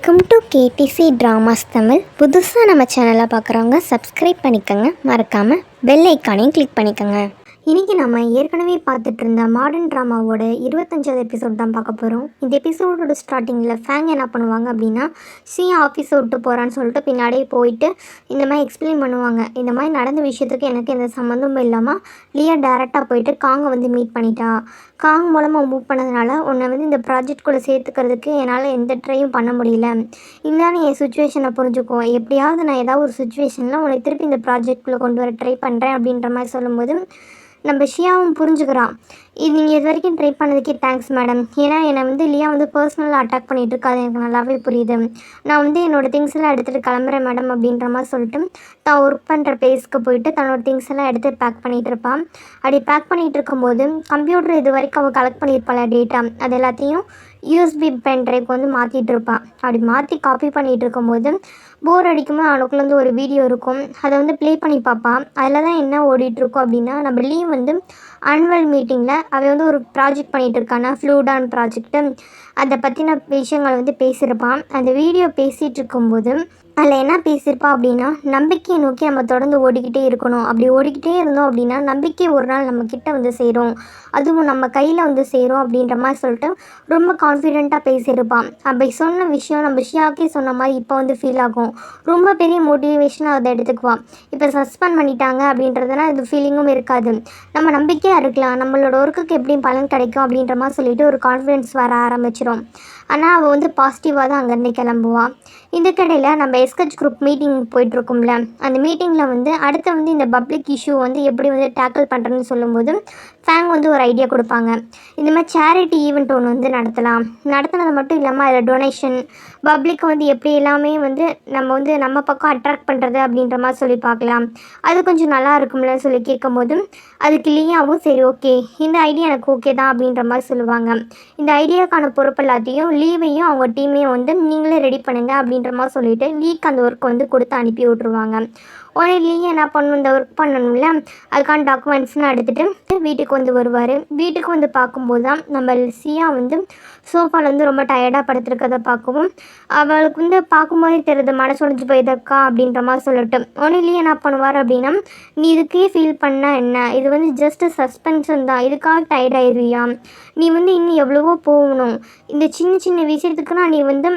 Welcome to KTC dramas Tamil. புதுசாக நம்ம சேனலை பார்க்குறவங்க சப்ஸ்கிரைப் பண்ணிக்கோங்க, மறக்காமல் பெல் ஐக்கானையும் கிளிக் பண்ணிக்கோங்க. இன்றைக்கி நம்ம ஏற்கனவே பார்த்துட்டு இருந்த மாடர்ன் ட்ராமாவோட 25வது எபிசோட் தான் பார்க்க போகிறோம். இந்த எபிசோடோட ஸ்டார்டிங்கில் ஃபேங் என்ன பண்ணுவாங்க அப்படின்னா, ஆஃபீஸ் விட்டு போகிறான்னு சொல்லிட்டு பின்னாடியே போயிட்டு இந்த மாதிரி எக்ஸ்பிளைன் பண்ணுவாங்க. இந்த மாதிரி நடந்த விஷயத்துக்கு எனக்கு எந்த சம்மந்தமும் இல்லாமல் லியா டேரெக்டாக போயிட்டு காங்கை வந்து மீட் பண்ணிட்டா. காங் மூலமாக மூவ் பண்ணதுனால உன்னை வந்து இந்த ப்ராஜெக்ட்குள்ளே சேர்த்துக்கிறதுக்கு என்னால் எந்த ட்ரையும் பண்ண முடியல. இருந்தாலும் என் சுச்சுவேஷனை புரிஞ்சுக்கோ, எப்படியாவது நான் ஏதாவது ஒரு சுச்சுவேஷனில் உன்னை திருப்பி இந்த ப்ராஜெக்ட்குள்ளே கொண்டு வர ட்ரை பண்ணுறேன் அப்படின்ற மாதிரி சொல்லும்போது நம்ம ஷியாவும் புரிஞ்சுக்கிறான். நீங்கள் இது வரைக்கும் ட்ரை பண்ணதுக்கே தேங்க்ஸ் மேடம். ஏன்னா என்னை வந்து லியா வந்து பர்சனலாக அட்டாக் பண்ணிகிட்டு இருக்காது, எனக்கு நல்லாவே புரியுது. நான் வந்து என்னோடய திங்ஸ் எல்லாம் எடுத்துகிட்டு கிளம்புறேன் மேடம் அப்படின்ற மாதிரி சொல்லிட்டு தான் ஒர்க் பண்ணுற பிளேஸ்க்கு போயிட்டு தன்னோட திங்ஸ் எல்லாம் எடுத்து பேக் பண்ணிகிட்டு இருப்பான். அப்படி பேக் பண்ணிகிட்டு இருக்கும்போது கம்ப்யூட்டர் இது வரைக்கும் அவள் கலெக்ட் பண்ணியிருப்பாள் டேட்டா, அது எல்லாத்தையும் யூஎஸ்பி பென் ட்ரைவ்க்கு வந்து மாற்றிட்டு இருப்பான். அப்படி மாற்றி காப்பி பண்ணிகிட்டு இருக்கும்போது போர் அடிக்கும்போது அவனுக்குள்ளேருந்து ஒரு வீடியோ இருக்கும், அதை வந்து ப்ளே பண்ணி பார்ப்பான். அதில் தான் என்ன ஓடிட்டுருக்கோம் அப்படின்னா, நம்ம லீவ் வந்து ஆனுவல் மீட்டிங்கில் அவன் வந்து ஒரு ப்ராஜெக்ட் பண்ணிகிட்டு இருக்கானா, ஃப்ளூடான் ப்ராஜெக்ட்டு, அதை பற்றின விஷயங்கள் வந்து பேசியிருப்பான். அந்த வீடியோ பேசிகிட்டு இருக்கும்போது அதில் என்ன பேசியிருப்பான் அப்படின்னா, நம்பிக்கையை நோக்கி நம்ம தொடர்ந்து ஓடிக்கிட்டே இருக்கணும். அப்படி ஓடிக்கிட்டே இருந்தோம் அப்படின்னா நம்பிக்கை ஒரு நாள் நம்மக்கிட்ட வந்து சேரும், அதுவும் நம்ம கையில் வந்து சேரும் அப்படின்ற மாதிரி சொல்லிட்டு ரொம்ப கான்ஃபிடெண்ட்டாக பேசியிருப்பான். அப்படி சொன்ன விஷயம் நம்ம ஷியாக்கே சொன்ன மாதிரி இப்போ வந்து ஃபீல் ஆகும். ரொம்ப பெரிய மோட்டிவேஷனாக அதை எடுத்துக்குவான். இப்போ சஸ்பெண்ட் பண்ணிட்டாங்க அப்படின்றதுனா இது ஃபீலிங்கும் இருக்காது, நம்ம நம்பிக்கையாக இருக்கலாம், நம்மளோட ஒர்க்குக்கு எப்படியும் பலன் கிடைக்கும் அப்படின்ற மாதிரி சொல்லிட்டு ஒரு கான்ஃபிடென்ஸ் வர ஆரம்பிச்சிடும். ஆனால் அவள் வந்து பாசிட்டிவாக தான் அங்கேருந்து கிளம்புவான். இதுக்கடையில் நம்ம எஸ்கச் குரூப் மீட்டிங் போயிட்டுருக்கோம்ல, அந்த மீட்டிங்கில் வந்து அடுத்து வந்து இந்த பப்ளிக் இஷ்யூ வந்து எப்படி வந்து டேக்கிள் பண்ணுறதுன்னு சொல்லும்போது ஃபேங் வந்து ஒரு ஐடியா கொடுப்பாங்க. இந்த மாதிரி சேரிட்டி ஈவெண்ட் ஒன்று வந்து நடத்துனது மட்டும் இல்லாமல் அதில் டொனேஷன் பப்ளிக்கை வந்து எப்படி எல்லாமே வந்து நம்ம பக்கம் அட்ராக்ட் பண்ணுறது அப்படின்ற மாதிரி சொல்லி பார்க்கலாம், அது கொஞ்சம் நல்லா இருக்கும்ல சொல்லி கேட்கும்போது அதுக்கு லியாவும் சரி ஓகே இந்த ஐடியா எனக்கு ஓகே தான் அப்படின்ற மாதிரி சொல்லுவாங்க. இந்த ஐடியாவுக்கான பொறுப்பு எல்லாத்தையும் லீவையும் அவங்க டீமையும் வந்து நீங்களே ரெடி பண்ணுங்கள் அப்படின்ற மாதிரி சொல்லிவிட்டு லீக்கு அந்த ஒர்க்கை வந்து கொடுத்து அனுப்பி விட்ருவாங்க. உடனே லீ என்ன பண்ணணும், இந்த ஒர்க் பண்ணணும்ல, அதுக்கான டாக்குமெண்ட்ஸ்லாம் எடுத்துகிட்டு வீட்டுக்கு வந்து வருவார். வீட்டுக்கு வந்து பார்க்கும்போது தான் நம்ம சியா வந்து சோஃபாவில் வந்து ரொம்ப டயர்டாக படுத்துருக்கதை பார்க்கவும் அவளுக்கு வந்து பார்க்கும்போதே தெரியுது மனசு ஒழிஞ்சு போயிருக்கா அப்படின்ற மாதிரி சொல்லிட்டு. உடனே லீ என்ன பண்ணுவார் அப்படின்னா, நீ இதுக்கே ஃபீல் பண்ணால் என்ன, இது வந்து ஜஸ்ட்டு சஸ்பென்ஷன் தான், இதுக்காக டயர்ட் ஆயிடுவியா, நீ வந்து இன்னும் எவ்வளவோ போகணும், இந்த சின்ன சின்ன விஷயத்துக்குன்னா நீ வந்து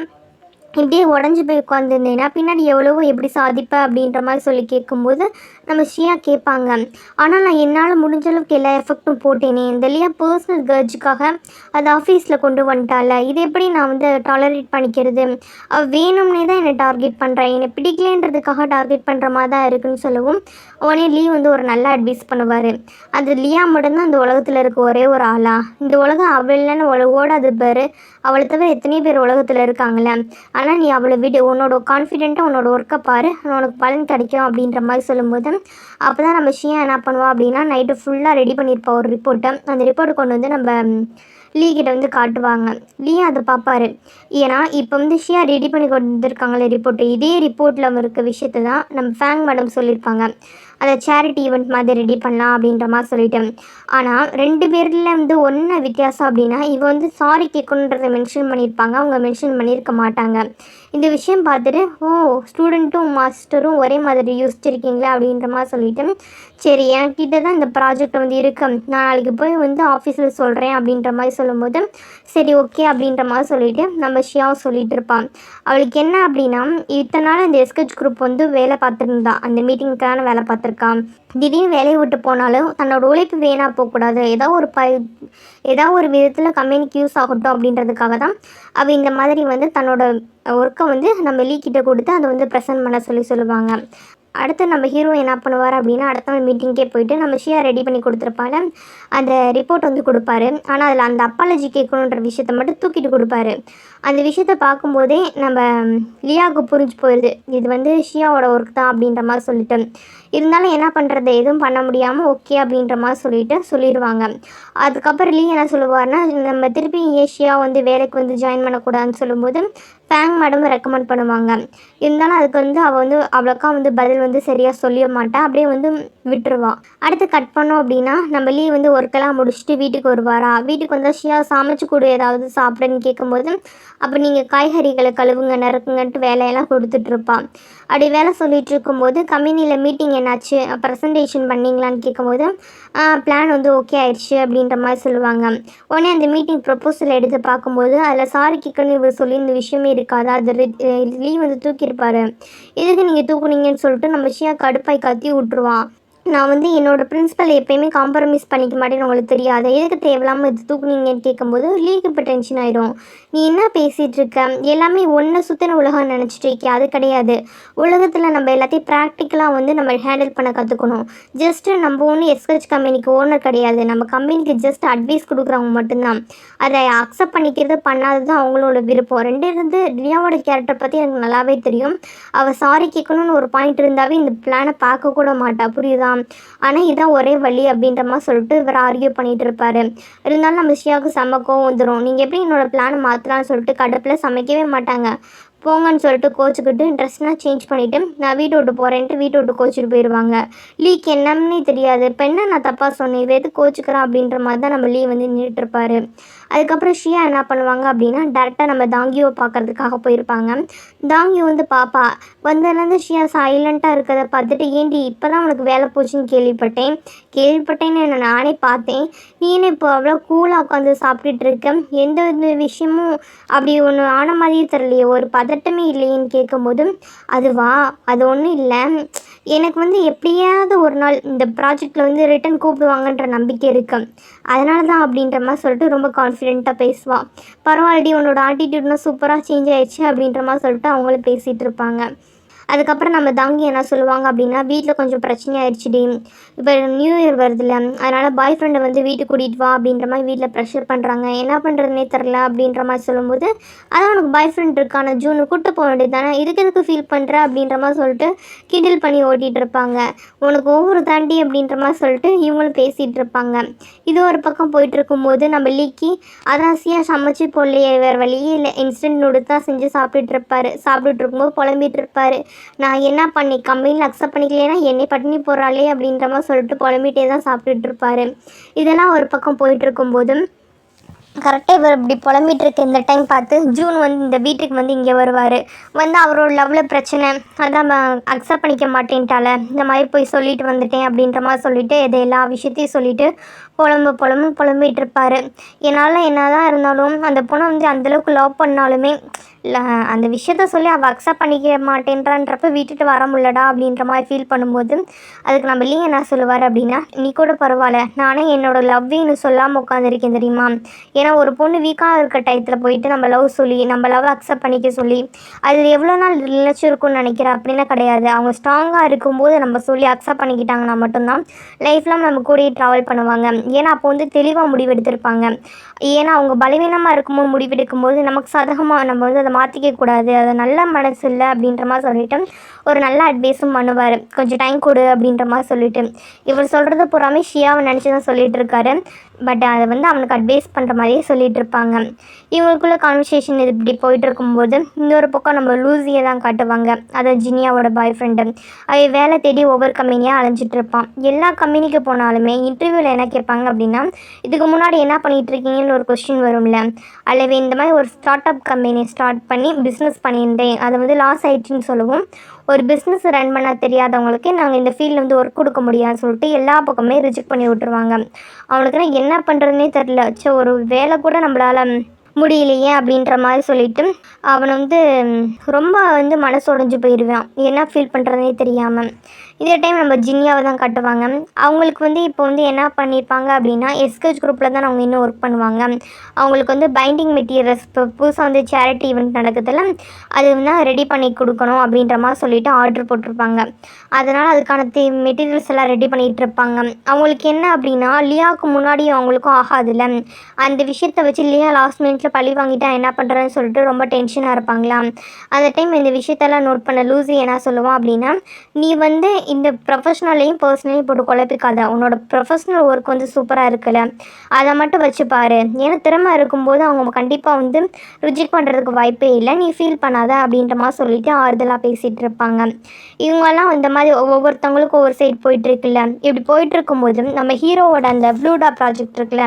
இப்படியே உடஞ்சி போய் உட்காந்துருந்தேன்னா பின்னாடி எவ்வளவோ எப்படி சாதிப்ப அப்படின்ற மாதிரி சொல்லி கேட்கும்போது நம்ம ஷியா கேட்பாங்க, ஆனால் நான் என்னால் முடிஞ்ச அளவுக்கு எல்லா எஃபெக்டும் போட்டேனே, இந்த லியா பர்சனல் கர்ஜுக்காக அது ஆஃபீஸில் கொண்டு வந்துட்டால, இது எப்படி நான் வந்து டாலரேட் பண்ணிக்கிறது, அவள் வேணும்னே தான் என்னை டார்கெட் பண்ணுறேன், என்னை பிடிக்கலேன்றதுக்காக டார்கெட் பண்ணுற மாதிரி தான் இருக்குதுன்னு சொல்லவும் உடனே லீ வந்து ஒரு நல்ல அட்வைஸ் பண்ணுவார். அது லியா மட்டும்தான் இந்த உலகத்தில் இருக்க ஒரே ஒரு ஆளா, இந்த உலகம் அவள் இல்லைன்னு ஓடாது பாரு, அவளை தவிர எத்தனையோ பேர் உலகத்தில் இருக்காங்களே, ஆனால் நீ அவளை விடு, உன்னோட கான்ஃபிடென்ட்டாக உன்னோட ஒர்க்கை பாரு, உனக்கு பலன் கிடைக்கும் அப்படின்ற மாதிரி சொல்லும்போது அப்போ தான் நம்ம ஷியா என்ன பண்ணுவா அப்படின்னா, நைட்டு ஃபுல்லாக ரெடி பண்ணியிருப்பா ஒரு ரிப்போர்ட்டை. அந்த ரிப்போர்ட்டை கொண்டு வந்து நம்ம லீ கிட்ட வந்து காட்டுவாங்க. லீ அதை பார்ப்பாரு. ஏன்னா இப்போ வந்து ஷியா ரெடி பண்ணி கொண்டு வந்துருக்காங்களே ரிப்போர்ட்டு, இதே ரிப்போர்ட்டில் இருக்க விஷயத்தை தான் நம்ம ஃபேங் மேடம் சொல்லியிருப்பாங்க, அதை சேரிட்டி ஈவெண்ட் மாதிரி ரெடி பண்ணலாம் அப்படின்ற மாதிரி சொல்லிட்டேன். ஆனால் 2 பேரில் வந்து ஒன்று வித்தியாசம் அப்படின்னா, இவ வந்து சாரி கேட்கணுன்றதை மென்ஷன் பண்ணியிருப்பாங்க, அவங்க மென்ஷன் பண்ணியிருக்க மாட்டாங்க. இந்த விஷயம் பார்த்துட்டு ஓ ஸ்டூடெண்ட்டும் மாஸ்டரும் ஒரே மாதிரி யோசிச்சிருக்கீங்களா அப்படின்ற மாதிரி சொல்லிவிட்டு, சரி என்கிட்ட தான் இந்த ப்ராஜெக்ட் வந்து இருக்கு, நான் நாளைக்கு போய் வந்து ஆஃபீஸில் சொல்கிறேன் அப்படின்ற மாதிரி சொல்லும்போது சரி ஓகே அப்படின்ற மாதிரி சொல்லிவிட்டு நம்ம ஷியாவும் சொல்லிகிட்டு இருப்பான். அவளுக்கு என்ன அப்படின்னா, இத்தனை நாள் இந்த எஸ்கச் குரூப் வந்து வேலை பார்த்துருந்தா, அந்த மீட்டிங்க்கான வேலை பார்த்துருக்கான், திடீர்னு வேலையை விட்டு போனாலும் தன்னோட உழைப்பு வேணால் போகக்கூடாது, ஏதாவது ஒரு விதத்தில் கம்பெனிக்கு யூஸ் ஆகட்டும் அப்படின்றதுக்காக தான் அவள் இந்த மாதிரி வந்து தன்னோட ஒர்க்கை வந்து நம்ம லீ கிட்ட கொடுத்து அதை வந்து ப்ரெசென்ட் பண்ண சொல்லுவாங்க. அடுத்து நம்ம ஹீரோ என்ன பண்ணுவார் அப்படின்னா, அடுத்த நாள் மீட்டிங்கே போயிட்டு நம்ம ஷியா ரெடி பண்ணி கொடுத்துருப்பாங்க, அந்த ரிப்போர்ட் வந்து கொடுப்பாரு. ஆனால் அதில் அந்த அப்பாலஜி கேட்கணுன்ற விஷயத்த மட்டும் தூக்கிட்டு கொடுப்பாரு. அந்த விஷயத்த பார்க்கும்போதே நம்ம லியாவுக்கு புரிஞ்சு போயிடுது, இது வந்து ஷியாவோட ஒர்க் தான் அப்படின்ற மாதிரி சொல்லிட்டு. இருந்தாலும் என்ன பண்ணுறது, எதுவும் பண்ண முடியாமல் ஓகே அப்படின்ற மாதிரி சொல்லிடுவாங்க. அதுக்கப்புறம் லீ என்ன சொல்லுவார்னா, நம்ம திருப்பி ஷியா வந்து வேலைக்கு வந்து ஜாயின் பண்ணக்கூடாதுன்னு சொல்லும்போது ஃபேங் மேடம் ரெக்கமெண்ட் பண்ணுவாங்க. இருந்தாலும் அதுக்கு வந்து அவள் வந்து அவ்வளோக்கா வந்து பதில் வந்து சரியாக சொல்லிட மாட்டா, அப்படியே வந்து விட்டுருவாள். அடுத்து கட் பண்ணோம் அப்படின்னா நம்ம லீவ் வந்து ஒர்க்கெல்லாம் முடிச்சுட்டு வீட்டுக்கு வருவாரா. வீட்டுக்கு வந்தால் ஷியா சமைச்சு கொடு ஏதாவது சாப்பிடுன்னு கேட்கும்போது அப்போ நீங்கள் காய்கறிகளை கழுவுங்க நறுக்குங்கன்ட்டு வேலையெல்லாம் கொடுத்துட்ருப்பாள். அப்படி வேலை சொல்லிகிட்டு இருக்கும்போது கம்பெனியில் மீட்டிங் என்னாச்சு ப்ரெசன்டேஷன் பண்ணிங்களான்னு கேட்கும்போது பிளான் வந்து ஓகே ஆயிடுச்சு அப்படின்ற மாதிரி சொல்லுவாங்க. உடனே அந்த மீட்டிங் ப்ரொப்போசல் எடுத்து பார்க்கும்போது அதில் சாரி கேட்கணும்னு இவர் சொல்லி இந்த விஷயமே இருக்காது, அது லீவ் வந்து தூக்கியிருப்பாரு. எதுக்கு நீங்கள் தூக்குனீங்கன்னு சொல்லிட்டு நம்ம ஷியா கடுப்பாய் கத்தி விட்ருவான். நான் வந்து என்னோடய பிரின்ஸிபல் எப்போயுமே காம்ப்ரமைஸ் பண்ணிக்க மாட்டேன்னு உங்களுக்கு தெரியாது, எதுக்கு தேவையில்லாமல் இது தூக்குனீங்கன்னு கேட்கும்போது லீக்கு இப்போ டென்ஷன் ஆகிடும். நீ என்ன பேசிகிட்டு இருக்க, எல்லாமே ஒன்றை சுற்றின உலகம் நினச்சிட்டு இருக்கே, அது கிடையாது. உலகத்தில் நம்ம எல்லாத்தையும் ப்ராக்டிக்கலாக வந்து நம்ம ஹேண்டில் பண்ண கற்றுக்கணும். ஜஸ்ட்டு நம்ம ஒன்றும் எஸ்ஹெச் கம்பெனிக்கு ஓனர் கிடையாது, நம்ம கம்பெனிக்கு ஜஸ்ட் அட்வைஸ் கொடுக்குறவங்க மட்டும்தான். அதை அக்செப்ட் பண்ணிக்கிறது பண்ணாதது அவங்களோட விருப்பம். ரெண்டு இருந்து ரியாவோட கேரக்டர் பற்றி எனக்கு நல்லாவே தெரியும். அவள் சாரி கேட்கணும்னு ஒரு பாயிண்ட் இருந்தாவே இந்த பிளானை பார்க்கக்கூட மாட்டா, புரியுதா. ஆனால் இதான் ஒரே வழி அப்படின்ற மாதிரி சொல்லிட்டு இவர் ஆர்கியூ பண்ணிகிட்டு இருப்பார். இருந்தாலும் நம்ம ஷியாவுக்கு செம்ம கோவம் வந்துடும். நீங்கள் எப்படி என்னோடய பிளானை மாற்றலான்னு சொல்லிட்டு கடுப்பில் சமைக்கவே மாட்டாங்க. போங்கன்னு சொல்லிட்டு கோச்சிக்கிட்டு ட்ரெஸ்லாம் சேஞ்ச் பண்ணிவிட்டு நான் வீட்டை விட்டு போகிறேன்ட்டு வீட்டை விட்டு கோச்சிட்டு போயிடுவாங்க. லீக் என்னன்னே தெரியாது. இப்போ என்ன நான் தப்பாக சொன்னேன், இவ எது கோச்சிக்கிறான் அப்படின்ற மாதிரி தான் நம்ம லீ வந்து நின்றுட்டுருப்பார். அதுக்கப்புறம் ஷியா என்ன பண்ணுவாங்க அப்படின்னா டேரெக்டாக நம்ம தாங்கியோவை பார்க்குறதுக்காக போயிருப்பாங்க. தாங்கியோ வந்து பாப்பா வந்ததுலேருந்து ஷியா சைலண்ட்டாக இருக்கிறத பார்த்துட்டு ஏண்டி இப்போ தான் உனக்கு வேலை போச்சுன்னு கேள்விப்பட்டேன்னு என்ன நானே பார்த்தேன், நீ என்ன இப்போ அவ்வளோ கூலாக உட்காந்து சாப்பிட்டுட்டு இருக்கேன், எந்த விஷயமும் அப்படி ஒன்று ஆன மாதிரியே தெரியலையே, ஒரு பதட்டமே இல்லையேன்னு கேட்கும்போது அதுவா அது ஒன்றும் இல்லை, எனக்கு வந்து எப்படியாவது ஒரு நாள் இந்த ப்ராஜெக்டில் வந்து ரிட்டன் கூப்பிடுவாங்கன்ற நம்பிக்கை இருக்கு, அதனால தான் அப்படின்ற மாதிரி சொல்லிட்டு ரொம்ப கான்ஃபிடென்ட்டாக பேசுவாள். பரவாயில்லடி உன்னோட ஆட்டிடியூட்லாம் சூப்பராக சேஞ்ச் ஆயிடுச்சு அப்படின்ற மாதிரி சொல்லிட்டு அவங்களும் பேசிகிட்டு இருப்பாங்க. அதுக்கப்புறம் நம்ம தாங்கி என்ன சொல்லுவாங்க அப்படின்னா வீட்டில் கொஞ்சம் பிரச்சனையாயிடுச்சுடி, இப்போ நியூ இயர் வருதுல்ல, அதனால் பாய் ஃப்ரெண்டை வந்து வீட்டுக்கு கூட்டிகிட்டு வா அப்படின்ற மாதிரி வீட்டில் ப்ரெஷர் பண்ணுறாங்க, என்ன பண்ணுறதுனே தெரில அப்படின்ற மாதிரி சொல்லும்போது அதான் உனக்கு பாய் ஃப்ரெண்ட் இருக்கான ஜூனு கூப்பிட்டு போக வேண்டியது தானே, எதுக்கு ஃபீல் பண்ணுற அப்படின்ற மாதிரி சொல்லிட்டு கிண்டில் பண்ணி ஓட்டிகிட்டு இருப்பாங்க. உனக்கு ஒவ்வொரு தாண்டி அப்படின்ற மாதிரி சொல்லிட்டு இவங்களும் பேசிகிட்டு இருப்பாங்க. இது ஒரு பக்கம் போயிட்டு இருக்கும்போது நம்ம லீக்கி அதாசியாக சமைச்சு போடலையே வேறு வழியே இல்லை, இன்ஸ்டன்ட் நூடுல்ஸ் தான் செஞ்சு சாப்பிட்டுட்டு இருக்கும்போது புலம்பிகிட்டு இருப்பார். நான் என்ன பண்ணி கம்பெனியில் அக்செப்ட் பண்ணிக்கலைன்னா என்னை பட்டினி போடுறாளே அப்படின்ற மாதிரி சொல்லிட்டு புலம்பிகிட்டே தான் சாப்பிட்டுட்டு இருப்பார். இதெல்லாம் ஒரு பக்கம் போயிட்டு இருக்கும்போது கரெக்டாக இவர் இப்படி புலம்பிகிட்டு இருக்க இந்த டைம் பார்த்து ஜூன் வந்து இந்த வீட்டுக்கு வந்து இங்கே வருவார். வந்து அவரோட லவ்வில் பிரச்சனை, அதான் அக்செப்ட் பண்ணிக்க மாட்டேன்ட்டால, இந்த மாதிரி போய் சொல்லிட்டு வந்துட்டேன் அப்படின்ற மாதிரி சொல்லிவிட்டு இதை எல்லா விஷயத்தையும் சொல்லிவிட்டு புலம்பிகிட்டு இருப்பார். என்னால் என்ன தான் இருந்தாலும் அந்த பொண்ணை வந்து அந்தளவுக்கு லவ் பண்ணாலுமே அந்த விஷயத்த சொல்லி அவள் அக்செப்ட் பண்ணிக்க மாட்டேன்றான்றப்ப விட்டுட்டு வர முடியலடா அப்படின்ற மாதிரி ஃபீல் பண்ணும்போது அதுக்கு நம்ம லீ என்ன சொல்லுவார் அப்படின்னா நீ கூட பரவாயில்ல, நானே என்னோட லவ்வையும் சொல்லாமல் உட்காந்துருக்கேன் தெரியுமா, ஏன்னா ஒரு பொண்ணு வீக்காக இருக்க டயத்தில் போயிட்டு நம்ம லவ் சொல்லி நம்ம லவ் அக்செப்ட் பண்ணிக்க சொல்லி அது எவ்வளோ நாள் நிலச்சிருக்கும்னு நினைக்கிறேன் அப்படின்னா கிடையாது. அவங்க ஸ்ட்ராங்காக இருக்கும்போது நம்ம சொல்லி அக்செப்ட் பண்ணிக்கிட்டாங்கன்னா மட்டும்தான் லைஃப்லாம் நம்ம கூடயே ட்ராவல் பண்ணுவாங்க. ஏன்னா அப்போ வந்து தெளிவாக முடிவெடுத்திருப்பாங்க. ஏன்னா அவங்க பலவீனமாக இருக்கும்போது முடிவெடுக்கும்போது நமக்கு சாதகமாக நம்ம வந்து அதை மாற்றிக்க கூடாது, அது நல்ல மனசு இல்லை அப்படின்ற மாதிரி சொல்லிவிட்டு ஒரு நல்ல அட்வைஸும் பண்ணுவார், கொஞ்சம் டைம் கொடு அப்படின்ற மாதிரி சொல்லிவிட்டு. இவர் சொல்கிறத பூராமே ஷியாவை நினச்சி தான் சொல்லிகிட்டு இருக்காரு. பட் அதை வந்து அவனுக்கு அட்வைஸ் பண்ணுற மாதிரியே சொல்லிகிட்டு இருப்பாங்க. இவங்களுக்குள்ள கான்வர்சேஷன் இது இப்படி போயிட்டு இருக்கும்போது இன்னொரு பக்கம் நம்ம லூசியை தான் காட்டுவாங்க, அதை ஜினியாவோட பாய் ஃப்ரெண்டு. அவள் வேலை தேடி ஒவ்வொரு கம்பெனியாக அலைஞ்சிட்டு இருப்பான். எல்லா கம்பெனிக்கு போனாலுமே இன்டர்வியூவில் என்ன கேட்பாங்க அப்படின்னா இதுக்கு முன்னாடி என்ன பண்ணிகிட்டு இருக்கீங்கன்னு ஒரு கொஸ்டின் வரும்ல, அல்லவே இந்த மாதிரி ஒரு ஸ்டார்ட் அப் கம்பெனி ஸ்டார்ட் பண்ணி பிஸ்னஸ் பண்ணியிருந்தேன், அதை வந்து லாஸ் ஆயிடுச்சுன்னு சொல்லுவோம். ஒரு பிஸ்னஸ் ரன் பண்ண தெரியாதவங்களுக்கு நாங்கள் இந்த ஃபீல்டில் வந்து ஒர்க் கொடுக்க முடியாதுன்னு சொல்லிட்டு எல்லா பக்கமே ரிஜெக்ட் பண்ணி விட்டுருவாங்க. அவனுக்குலாம் என்ன பண்ணுறதுனே தெரில, ஒரு வேலை கூட நம்மளால் முடியலையே அப்படின்ற மாதிரி சொல்லிவிட்டு அவன் வந்து ரொம்ப வந்து மனசு உடைஞ்சு போயிடுவான், என்ன ஃபீல் பண்ணுறதுனே தெரியாமல். இதே டைம் நம்ம ஜினியாவை தான் காட்டுவாங்க. அவங்களுக்கு வந்து இப்போ வந்து என்ன பண்ணியிருப்பாங்க அப்படின்னா எஸ்கேஜ் குரூப்பில் தான் அவங்க இன்னும் ஒர்க் பண்ணுவாங்க. அவங்களுக்கு வந்து பைண்டிங் மெட்டீரியல்ஸ் இப்போ புதுசாக வந்து சேரிட்டி ஈவெண்ட் நடக்குதுல்ல, அது வந்து ரெடி பண்ணி கொடுக்கணும் அப்படின்ற மாதிரி சொல்லிவிட்டு ஆர்டர் போட்டிருப்பாங்க. அதனால் அதுக்கான மெட்டீரியல்ஸ் எல்லாம் ரெடி பண்ணிகிட்டு இருப்பாங்க. அவங்களுக்கு என்ன அப்படின்னா லியாவுக்கு முன்னாடி அவங்களுக்கும் ஆகாதுல்ல, அந்த விஷயத்தை வச்சு லியா லாஸ்ட் மினிட்ல பழி வாங்கிட்டா என்ன பண்ணுறதுன்னு சொல்லிட்டு ரொம்ப டென்ஷனாக இருப்பாங்களா. அந்த டைம் இந்த விஷயத்தெல்லாம் நோட் பண்ண லூசி என்ன சொல்லுவான் அப்படின்னா நீ வந்து இந்த ப்ரொஃபஷ்னலையும் பர்சனலையும் போட்டு குழப்பிக்காத. உன்னோட ப்ரொஃபஷ்னல் ஒர்க் வந்து சூப்பராக இருக்குல்ல, அதை மட்டும் வச்சு பாரு. ஏன்னா திறமை இருக்கும்போது அவங்க கண்டிப்பாக வந்து ரிஜெக்ட் பண்ணுறதுக்கு வாய்ப்பே இல்லை. நீ ஃபீல் பண்ணாத அப்படின்ற மாதிரி சொல்லிட்டு ஆறுதலாக பேசிகிட்டு இருப்பாங்க. இவங்கெல்லாம் இந்த மாதிரி ஒவ்வொருத்தவங்களுக்கும் ஒவ்வொரு சைடு போயிட்டுருக்குல்ல. இப்படி போயிட்டுருக்கும்போது நம்ம ஹீரோவோட அந்த ப்ளூடா ப்ராஜெக்ட் இருக்குல்ல,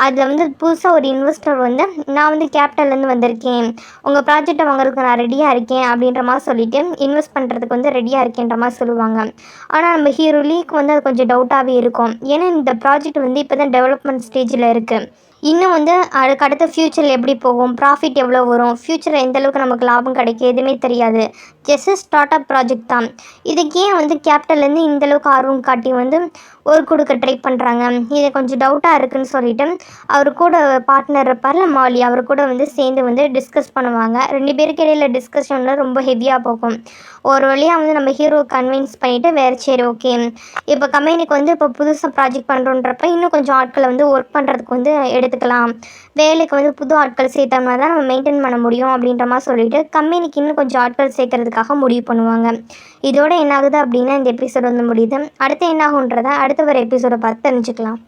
அதில் வந்து புதுசாக ஒரு இன்வெஸ்டர் வந்து நான் வந்து கேபிட்டல்லேருந்து வந்திருக்கேன், உங்கள் ப்ராஜெக்டை வாங்குறதுக்கு நான் ரெடியாக இருக்கேன் அப்படின்ற மாதிரி சொல்லிவிட்டு இன்வெஸ்ட் பண்ணுறதுக்கு வந்து ரெடியாக இருக்கேன்ற மாதிரி சொல்லுவாங்க. ஆனால் நம்ம ஹீரோ லீக்கு வந்து அது கொஞ்சம் டவுட்டாகவே இருக்கும். ஏன்னா இந்த ப்ராஜெக்ட் வந்து இப்போ தான் டெவலப்மெண்ட் ஸ்டேஜில் இருக்குது. இன்னும் வந்து அதுக்கு அடுத்த ஃப்யூச்சரில் எப்படி போகும், ப்ராஃபிட் எவ்வளோ வரும், ஃப்யூச்சரில் எந்தளவுக்கு நமக்கு லாபம் கிடைக்கும் எதுவுமே தெரியாது. ஜஸ்ட் ஸ்டார்ட் அப் ப்ராஜெக்ட் தான். இதுக்கு ஏன் வந்து கேபிட்டல்லேருந்து இந்தளவுக்கு ஆர்வம் காட்டி வந்து ஒரு கொடுக்க ட்ரை பண்ணுறாங்க, இது கொஞ்சம் டவுட்டாக இருக்குதுன்னு சொல்லிவிட்டு அவர் கூட பார்ட்னர் இருப்பார்ல மாலி, அவர் கூட வந்து சேர்ந்து வந்து டிஸ்கஸ் பண்ணுவாங்க. 2 பேருக்கு இடையில டிஸ்கஷனில் ரொம்ப ஹெவியாக போகும். ஒரு வழியாக வந்து நம்ம ஹீரோ கன்வின்ஸ் பண்ணிவிட்டு வேறு சரி ஓகே இப்போ கம்பெனிக்கு வந்து இப்போ புதுசாக ப்ராஜெக்ட் பண்ணுறோன்றப்ப இன்னும் கொஞ்சம் ஆட்களை வந்து ஒர்க் பண்ணுறதுக்கு வந்து எடுத்துக்கலாம், வேலைக்கு வந்து புது ஆட்கள் சேர்த்தோம்னா தான் நம்ம மெயின்டைன் பண்ண முடியும் அப்படின்ற மாதிரி சொல்லிவிட்டு கம்பெனிக்கு இன்னும் கொஞ்சம் ஆட்கள் சேர்க்கறதுக்காக முடிவு பண்ணுவாங்க. இதோட என்ன ஆகுது அப்படின்னா இந்த எபிசோட் வந்து முடியுது. அடுத்து என்ன ஆகுன்றதை அடுத்த ஒரு எபிசோடை பார்த்து தெரிஞ்சுக்கலாம்.